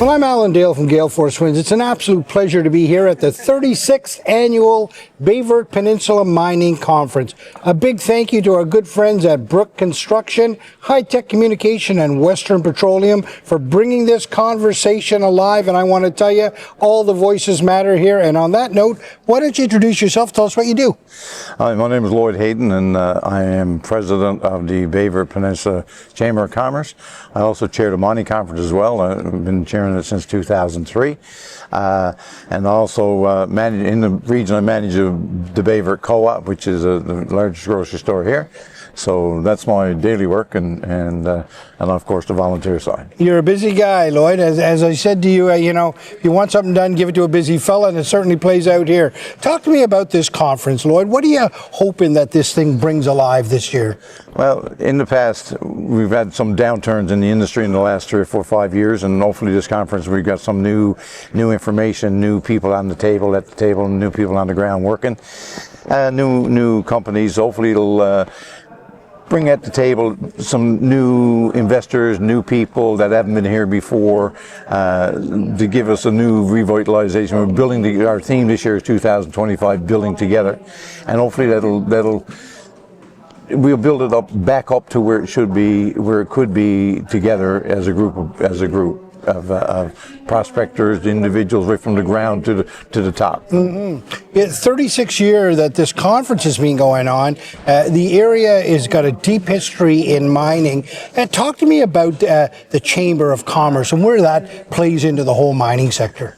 Well, I'm Alan Dale from Gale Force Wins. It's an absolute pleasure to be here at the 36th Annual Baie Peninsula Mining Conference. A big thank you to our good friends at Brook Construction, High Tech Communication, and Western Petroleum for bringing this conversation alive. And I want to tell you, all the voices matter here. And on that note, why don't you introduce yourself? Tell us what you do. Hi, my name is Lloyd Hayden, and I am president of the Baie Peninsula Chamber of Commerce. I also chair the mining conference as well. I've been chairing it since 2003, and also manage in the region. I manage the Baie Co-op, which is the largest grocery store here. So that's my daily work, and of course the volunteer side. You're a busy guy, Lloyd. As I said to you, if you want something done, give it to a busy fella, and it certainly plays out here. Talk to me about this conference, Lloyd. What are you hoping that this thing brings alive this year? Well, in the past, we've had some downturns in the industry in the last 3 or 4 or 5 years, and hopefully this conference we've got some new information, new people on the table, and new people on the ground working, new companies. Hopefully it'll bring at the table some new investors, new people that haven't been here before, to give us a new revitalization. We're building our theme this year is 2025, building together, and hopefully we'll build it back up to where it should be, where it could be together as a group of prospectors, individuals, right from the ground to the top. Mm-hmm. 36 years that this conference has been going on. The area has got a deep history in mining. Talk to me about the Chamber of Commerce and where that plays into the whole mining sector.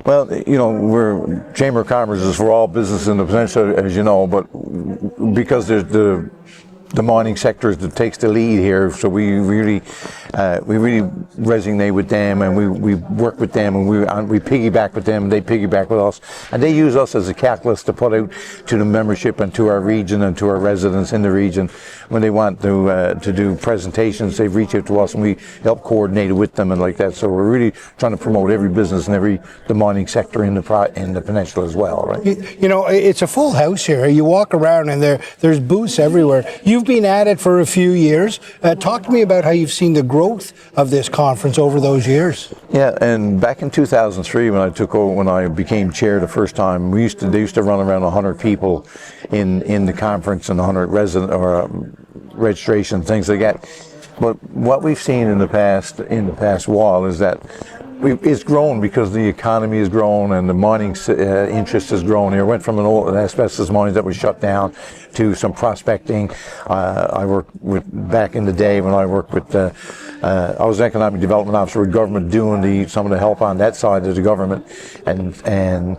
Well, we're Chamber of Commerce is for all business in the peninsula, as you know, but because there's the mining sector that takes the lead here, so we really resonate with them, and we work with them, and we piggyback with them, and they piggyback with us, and they use us as a catalyst to put out to the membership and to our region and to our residents in the region when they want to do presentations. They reach out to us, and we help coordinate it with them and like that. So we're really trying to promote every business and the mining sector in the peninsula as well, right? It's a full house here. You walk around and there's booths everywhere. You've been at it for a few years. Talk to me about how you've seen the growth of this conference over those years. Yeah, and back in 2003 when I became chair the first time, they used to run around 100 people in the conference and 100 registration, things like that. But what we've seen in the past while is that it's grown because the economy has grown and the mining interest has grown. It went from an old asbestos mines that was shut down to some prospecting. I worked back in the day when I worked with, I was an economic development officer with government doing some of the help on that side of the government, and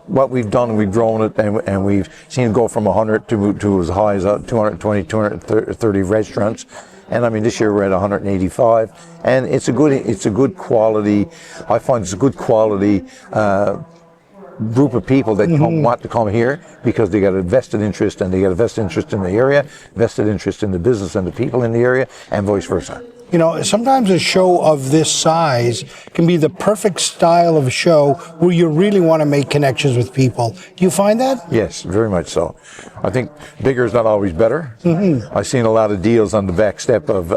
what we've done, we've grown it, and we've seen it go from 100 to as high as 220, 230 restaurants. And I mean, this year we're at 185, and it's a good quality. I find it's a good quality group of people that want to come here because they got a vested interest, and they got a vested interest in the area, vested interest in the business and the people in the area, and vice versa. Sometimes a show of this size can be the perfect style of show where you really want to make connections with people. Do you find that? Yes, very much so. I think bigger is not always better. Mm-hmm. I've seen a lot of deals on the back step on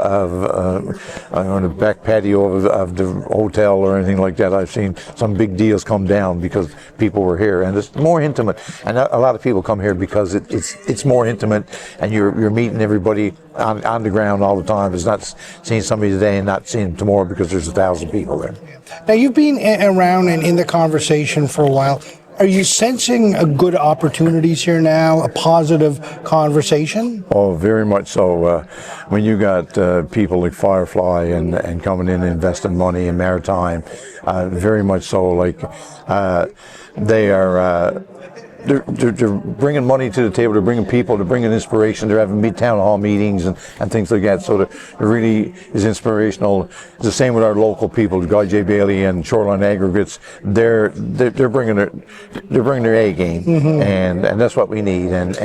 the back patio of the hotel or anything like that. I've seen some big deals come down because people were here, and it's more intimate. And a lot of people come here because it's more intimate, and you're meeting everybody on the ground all the time. It's not seeing somebody today and not seeing them tomorrow because there's 1,000 people there. Now, you've been around and in the conversation for a while. Are you sensing good opportunities here now, a positive conversation? Oh, very much so. When you got people like Firefly and coming in and investing money in maritime, very much so. Like they are. They're bringing money to the table, they're bringing people, they're bringing inspiration, they're having town hall meetings and things like that, so it really is inspirational. It's the same with our local people, Guy J. Bailey and Shoreline Aggregates. They're bringing their A game, and that's what we need, and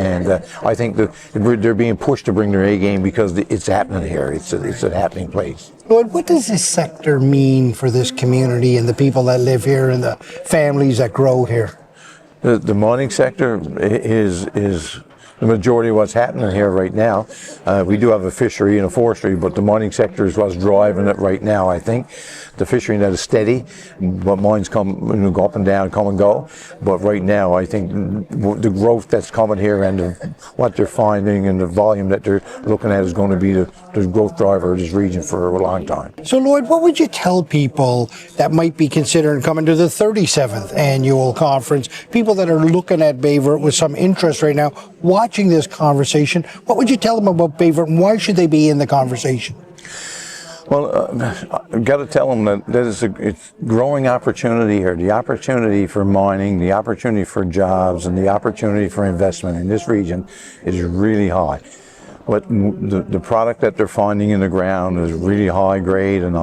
I think that they're being pushed to bring their A game because it's happening here. It's a happening place. Lloyd, what does this sector mean for this community and the people that live here and the families that grow here? The mining sector is the majority of what's happening here right now. We do have a fishery and a forestry, but the mining sector is what's driving it right now, I think. The fishery that is steady, but mines come, go up and down, come and go. But right now, I think the growth that's coming here and what they're finding and the volume that they're looking at is going to be the growth driver of this region for a long time. So, Lloyd, what would you tell people that might be considering coming to the 37th annual conference, people that are looking at Baie Verte with some interest right now, watching this conversation? What would you tell them about Baie Verte and why should they be in the conversation? Well, I've got to tell them that it's growing opportunity here. The opportunity for mining, the opportunity for jobs, and the opportunity for investment in this region is really high. But the product that they're finding in the ground is really high grade and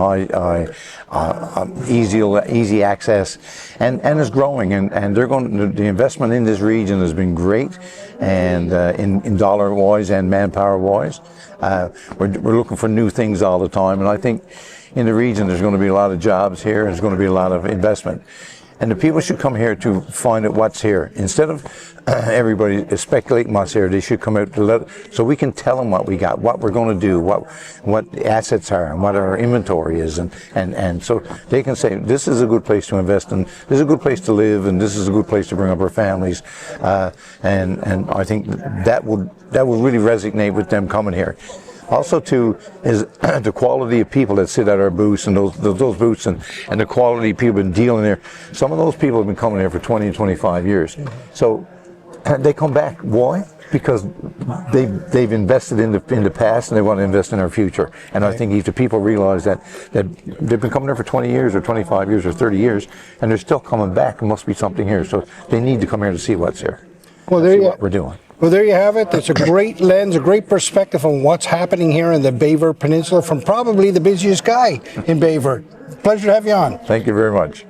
easy access, and is growing. And they're the investment in this region has been great, and in dollar wise and manpower wise. We're looking for new things all the time, and I think in the region there's going to be a lot of jobs here. There's going to be a lot of investment, and the people should come here to find out what's here instead of everybody speculating what's here. They should come out so we can tell them what we got, what we're going to do, what the assets are, and what our inventory is, and so they can say this is a good place to invest in, this is a good place to live, and this is a good place to bring up our families, and I think that would really resonate with them coming here. Also, too, is the quality of people that sit at our booths and those booths and the quality of people been dealing there. Some of those people have been coming here for 20 and 25 years. So they come back. Why? Because they've invested in the past and they want to invest in our future. And I think if the people realize that they've been coming here for 20 years or 25 years or 30 years and they're still coming back, there must be something here. So they need to come here to see what's here. Well, there what we're doing. Well, there you have it. It's a great lens, a great perspective on what's happening here in the Baie Verte Peninsula from probably the busiest guy in Baie Verte. Pleasure to have you on. Thank you very much.